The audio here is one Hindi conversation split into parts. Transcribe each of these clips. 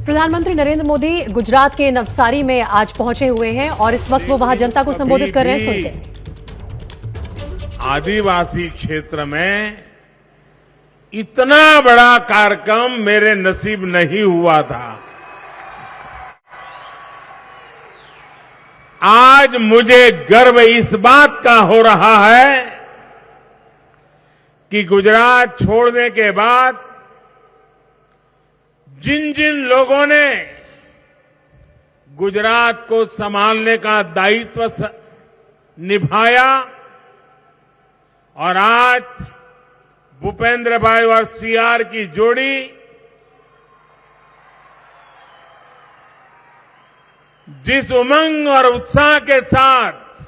प्रधानमंत्री नरेंद्र मोदी गुजरात के नवसारी में आज पहुंचे हुए हैं और इस वक्त वो वहां जनता को संबोधित कर रहे हैं। सुनते। आदिवासी क्षेत्र में इतना बड़ा कार्यक्रम मेरे नसीब नहीं हुआ था। आज मुझे गर्व इस बात का हो रहा है कि गुजरात छोड़ने के बाद जिन जिन लोगों ने गुजरात को संभालने का दायित्व निभाया और आज भूपेंद्र भाई और सीआर की जोड़ी जिस उमंग और उत्साह के साथ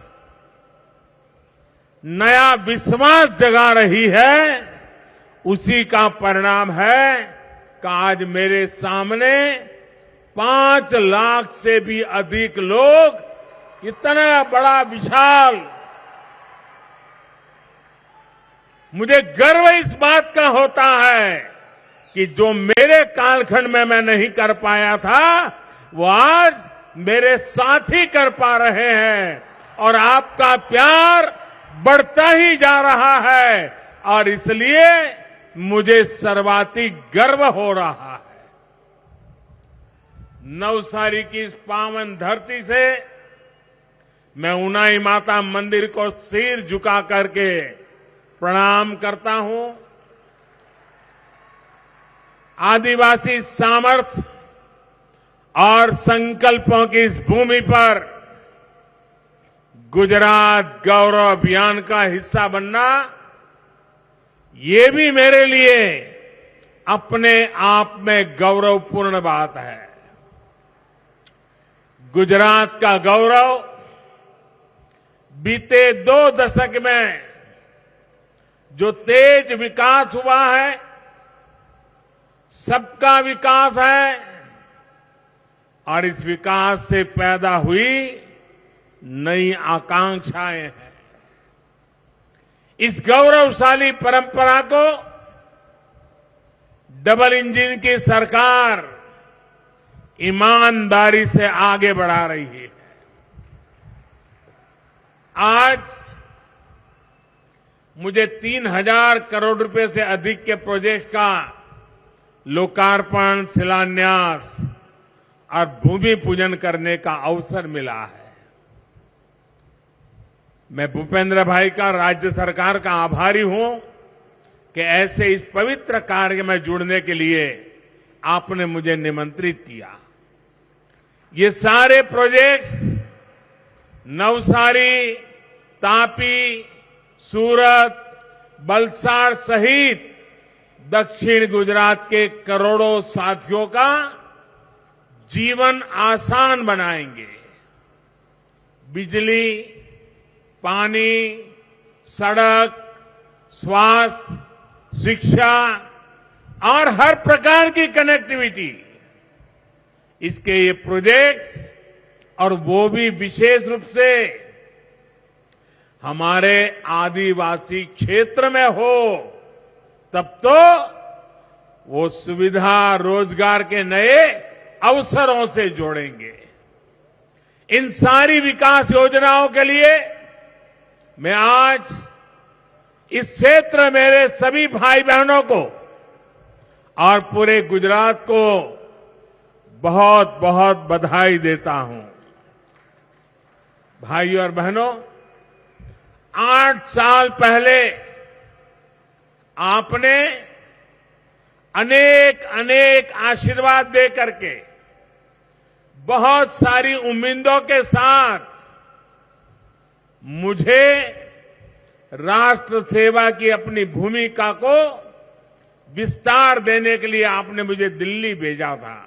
नया विश्वास जगा रही है, उसी का परिणाम है कि आज मेरे सामने 5 लाख से भी अधिक लोग इतना बड़ा विशाल, मुझे गर्व इस बात का होता है कि जो मेरे कालखंड में मैं नहीं कर पाया था, वो आज मेरे साथी कर पा रहे हैं और आपका प्यार बढ़ता ही जा रहा है और इसलिए मुझे सर्वाधिक गर्व हो रहा है। नवसारी की इस पावन धरती से मैं उनाई माता मंदिर को सिर झुका करके प्रणाम करता हूं। आदिवासी सामर्थ्य और संकल्पों की इस भूमि पर गुजरात गौरव अभियान का हिस्सा बनना, ये भी मेरे लिए अपने आप में गौरवपूर्ण बात है। गुजरात का गौरव बीते 2 दशक में जो तेज विकास हुआ है, सबका विकास है और इस विकास से पैदा हुई नई आकांक्षाएं हैं। इस गौरवशाली परंपरा को डबल इंजन की सरकार ईमानदारी से आगे बढ़ा रही है। आज मुझे 3,000 करोड़ रुपए से अधिक के प्रोजेक्ट का लोकार्पण, शिलान्यास और भूमि पूजन करने का अवसर मिला है। मैं भूपेंद्र भाई का, राज्य सरकार का आभारी हूं कि ऐसे इस पवित्र कार्य में जुड़ने के लिए आपने मुझे निमंत्रित किया। ये सारे प्रोजेक्ट्स नवसारी, तापी, सूरत, वलसाड सहित दक्षिण गुजरात के करोड़ों साथियों का जीवन आसान बनाएंगे। बिजली, पानी, सड़क, स्वास्थ्य, शिक्षा और हर प्रकार की कनेक्टिविटी, इसके ये प्रोजेक्ट्स, और वो भी विशेष रूप से हमारे आदिवासी क्षेत्र में हो, तब तो वो सुविधा, रोजगार के नए अवसरों से जोड़ेंगे। इन सारी विकास योजनाओं के लिए मैं आज इस क्षेत्र में मेरे सभी भाई बहनों को और पूरे गुजरात को बहुत बहुत बधाई देता हूं। भाइयों और बहनों, 8 साल पहले आपने अनेक अनेक आशीर्वाद दे करके, बहुत सारी उम्मीदों के साथ मुझे राष्ट्र सेवा की अपनी भूमिका को विस्तार देने के लिए आपने मुझे दिल्ली भेजा था।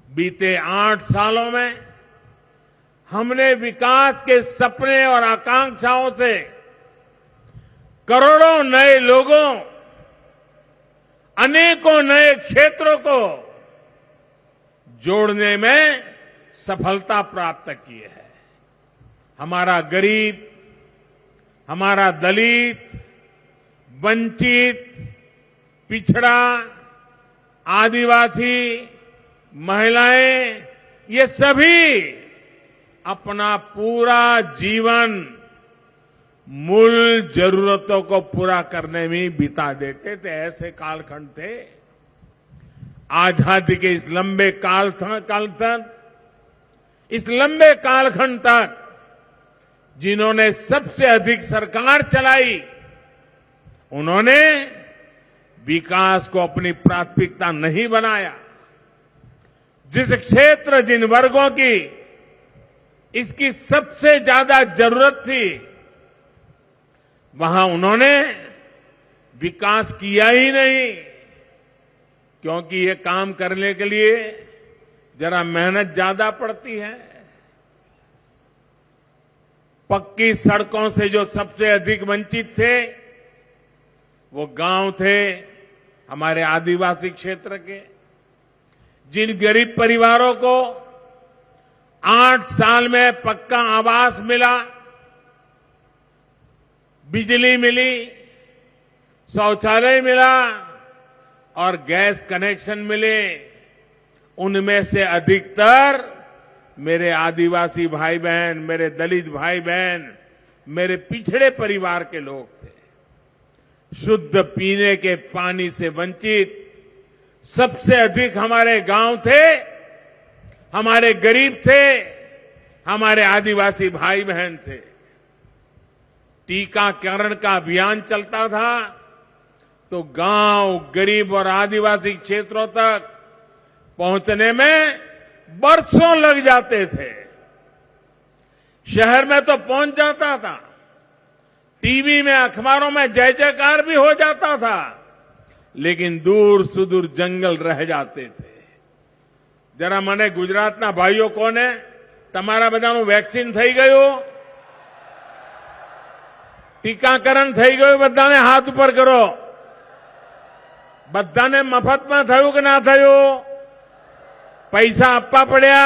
बीते 8 सालों में हमने विकास के सपने और आकांक्षाओं से करोड़ों नए लोगों, अनेकों नए क्षेत्रों को जोड़ने में सफलता प्राप्त की है। हमारा गरीब, हमारा दलित, वंचित, पिछड़ा, आदिवासी महिलाएं, ये सभी अपना पूरा जीवन मूल जरूरतों को पूरा करने में बिता देते थे। ऐसे कालखंड थे। आजादी के इस लंबे काल तक, इस लंबे कालखंड तक जिन्होंने सबसे अधिक सरकार चलाई, उन्होंने विकास को अपनी प्राथमिकता नहीं बनाया। जिस क्षेत्र, जिन वर्गों की इसकी सबसे ज्यादा जरूरत थी, वहां उन्होंने विकास किया ही नहीं, क्योंकि ये काम करने के लिए जरा मेहनत ज्यादा पड़ती है। पक्की सड़कों से जो सबसे अधिक वंचित थे, वो गांव थे हमारे आदिवासी क्षेत्र के। जिन गरीब परिवारों को 8 साल में पक्का आवास मिला, बिजली मिली, शौचालय मिला और गैस कनेक्शन मिले, उनमें से अधिकतर मेरे आदिवासी भाई बहन, मेरे दलित भाई बहन, मेरे पिछड़े परिवार के लोग थे। शुद्ध पीने के पानी से वंचित सबसे अधिक हमारे गांव थे, हमारे गरीब थे, हमारे आदिवासी भाई बहन थे। टीकाकरण का अभियान चलता था तो गांव, गरीब और आदिवासी क्षेत्रों तक पहुंचने में बरसों लग जाते थे। शहर में तो पहुंच जाता था, टीवी में, अखबारों में जय जयकार भी हो जाता था, लेकिन दूर सुदूर जंगल रह जाते थे। जरा મને ગુજરાતના ભાઈઓ કોને તમારા બધાનું વેક્સિન થઈ ગયું? ટીકાકરણ થઈ ગયું? બધાને હાથ ઉપર કરો. બધાને મફતમાં થયું કે ના થયું? પૈસા આપવા પડ્યા?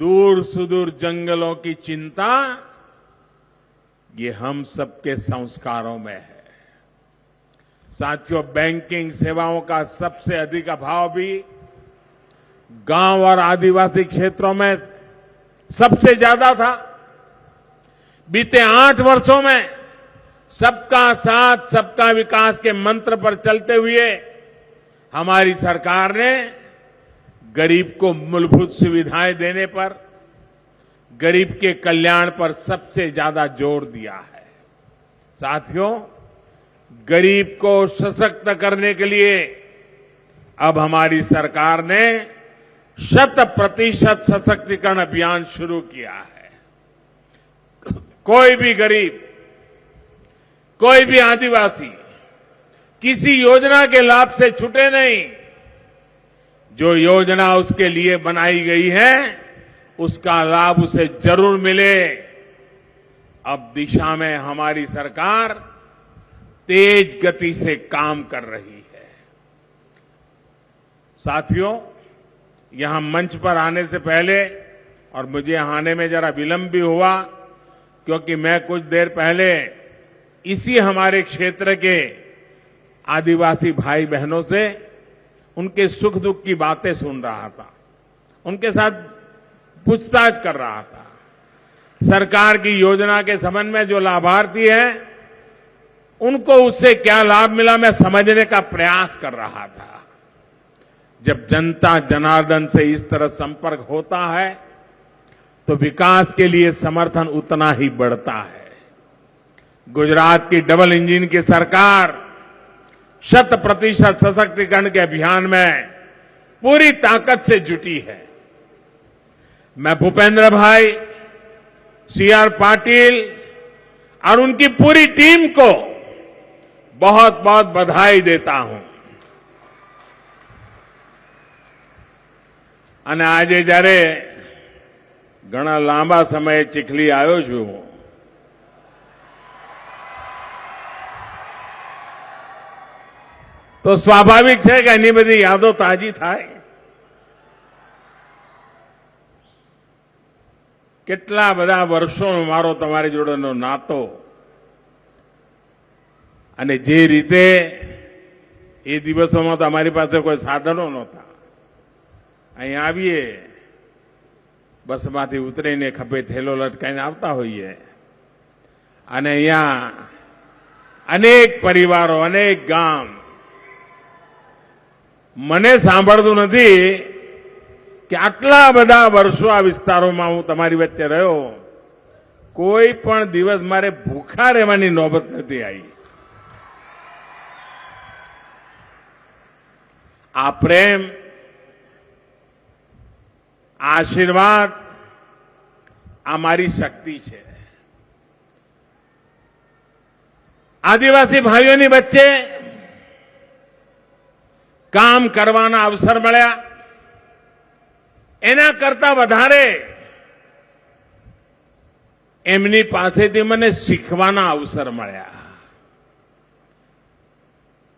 दूर सुदूर जंगलों की चिंता, ये हम सबके संस्कारों में है। साथियों, बैंकिंग सेवाओं का सबसे अधिक अभाव भी गांव और आदिवासी क्षेत्रों में सबसे ज्यादा था। बीते 8 वर्षों में सबका साथ, सबका विकास के मंत्र पर चलते हुए हमारी सरकार ने गरीब को मूलभूत सुविधाएं देने पर, गरीब के कल्याण पर सबसे ज्यादा जोर दिया है। साथियों, गरीब को सशक्त करने के लिए अब हमारी सरकार ने 100% सशक्तिकरण अभियान शुरू किया है। कोई भी गरीब, कोई भी आदिवासी किसी योजना के लाभ से छूटे नहीं। जो योजना उसके लिए बनाई गई है, उसका लाभ उसे जरूर मिले। अब दिशा में हमारी सरकार तेज गति से काम कर रही है। साथियों, यहां मंच पर आने से पहले, और मुझे आने में जरा विलंब भी हुआ क्योंकि मैं कुछ देर पहले इसी हमारे क्षेत्र के आदिवासी भाई बहनों से उनके सुख दुख की बातें सुन रहा था, उनके साथ पूछताछ कर रहा था। सरकार की योजना के संबंध में जो लाभार्थी हैं, उनको उससे क्या लाभ मिला, मैं समझने का प्रयास कर रहा था। जब जनता जनार्दन से इस तरह संपर्क होता है तो विकास के लिए समर्थन उतना ही बढ़ता है। गुजरात की डबल इंजन की सरकार 100% सशक्तिकरण के अभियान में पूरी ताकत से जुटी है। मैं भूपेंद्र भाई, सीआर पाटिल और उनकी पूरी टीम को बहुत बहुत बधाई देता हूं। અને આજે જ્યારે ઘણા લાંબા સમયે ચીખલી આવ્યો છું, તો સ્વાભાવિક છે કે એની બધી યાદો તાજી થાય। કેટલા બધા વર્ષોનો મારો તમારી જોડેનો નાતો, અને જે રીતે એ દિવસોમાં તો અમારી પાસે કોઈ સાધનો નહોતા. અહીં આવીએ, બસમાંથી ઉતરીને ખભે થેલો લટકાઈને આવતા હોઈએ અને અહીંયા અનેક પરિવારો, અનેક ગામ, મને સાંભળતું નથી કે આટલા બધા વર્ષો આ વિસ્તારોમાં હું તમારી વચ્ચે રહ્યો, કોઈ પણ દિવસ મારે ભૂખા રહેવાની નોબત નથી આવી. આ પ્રેમ, આશીર્વાદ, આ મારી શક્તિ છે. આદિવાસી ભાઈઓની વચ્ચે કામ કરવાના અવસર મળ્યા, એના કરતા વધારે એમની પાસેથી મને શીખવાના અવસર મળ્યા.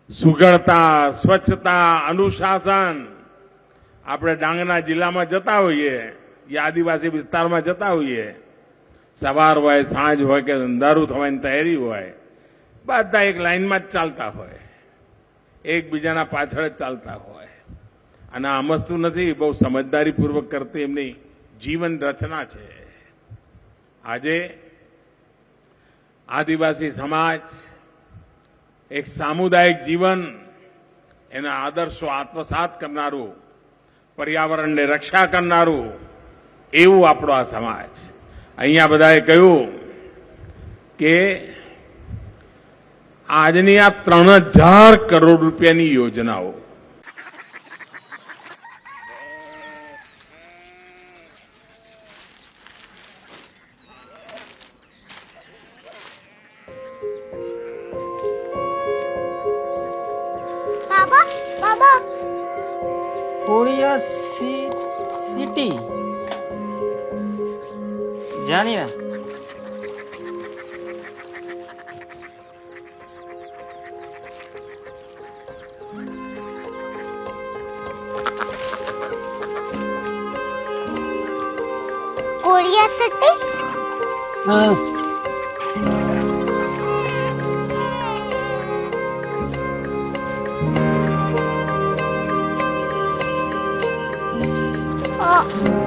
સુઘડતા, સ્વચ્છતા, અનુશાસન. આપણે ડાંગના જિલ્લામાં જતા હોઈએ યા આદિવાસી વિસ્તારમાં જતા હોઈએ, સવાર હોય, સાંજ હોય કે અંધારું થવાની તૈયારી હોય, બધા એક લાઈનમાં જ ચાલતા હોય, એકબીજાના પાછળ જ ચાલતા હોય. અને આ મસ્તું નથી, બહુ સમજદારીપૂર્વક કરતી એમની જીવન રચના છે. આજે આદિવાસી સમાજ એક સામુદાયિક જીવન, એના આદર્શો આત્મસાત કરનારું, પર્યાવરણને રક્ષા કરનારું એવું આપણો આ સમાજ. અહીંયા બધાએ કહ્યું કે આજની આ 3000 કરોડ રૂપિયાની યોજનાઓ कोरिया सिटी जानिए कोरिया सिटी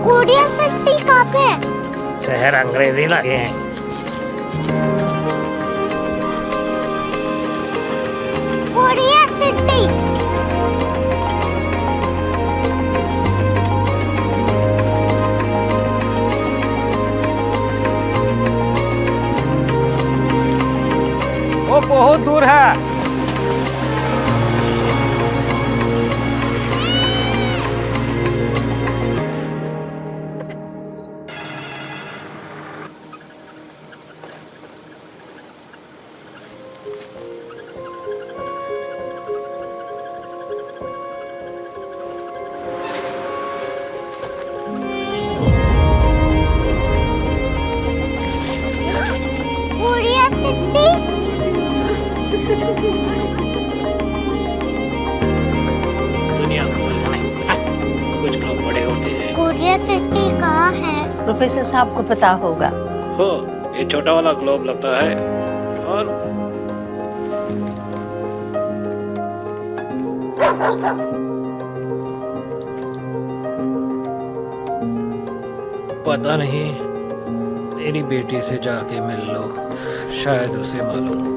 कोरिया सिटी कहाँ पे है? शहर अंग्रेजी लगे हैं. कोरिया सिटी वो बहुत दूर है. कोरिया सिटी दुनिया को कुछ लोग बड़े होते हैं. कोरिया सिटी कहाँ है? प्रोफेसर साहब को पता होगा. हो, ये छोटा वाला ग्लोब लगता है. और पता नहीं, मेरी बेटी से जाके मिल लो, शायद उसे मालूम हो.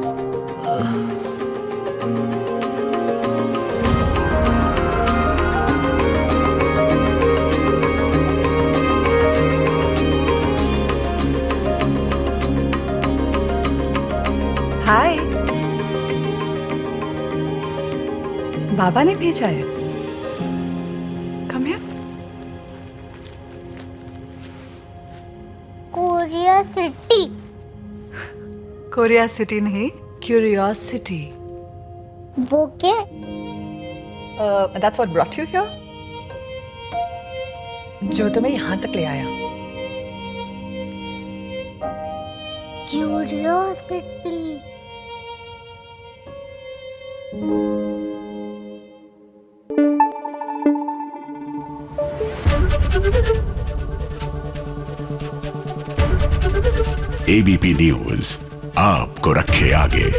हाय, बाबा ने भेजा है. Come here. Korea city Korea city नहीं, क्यूरियोसिटी. वो क्या? That's what brought you here. जो तुम्हें यहाँ तक ले आया. क्यूरियोसिटी एबीपी न्यूज आपको रखे आगे.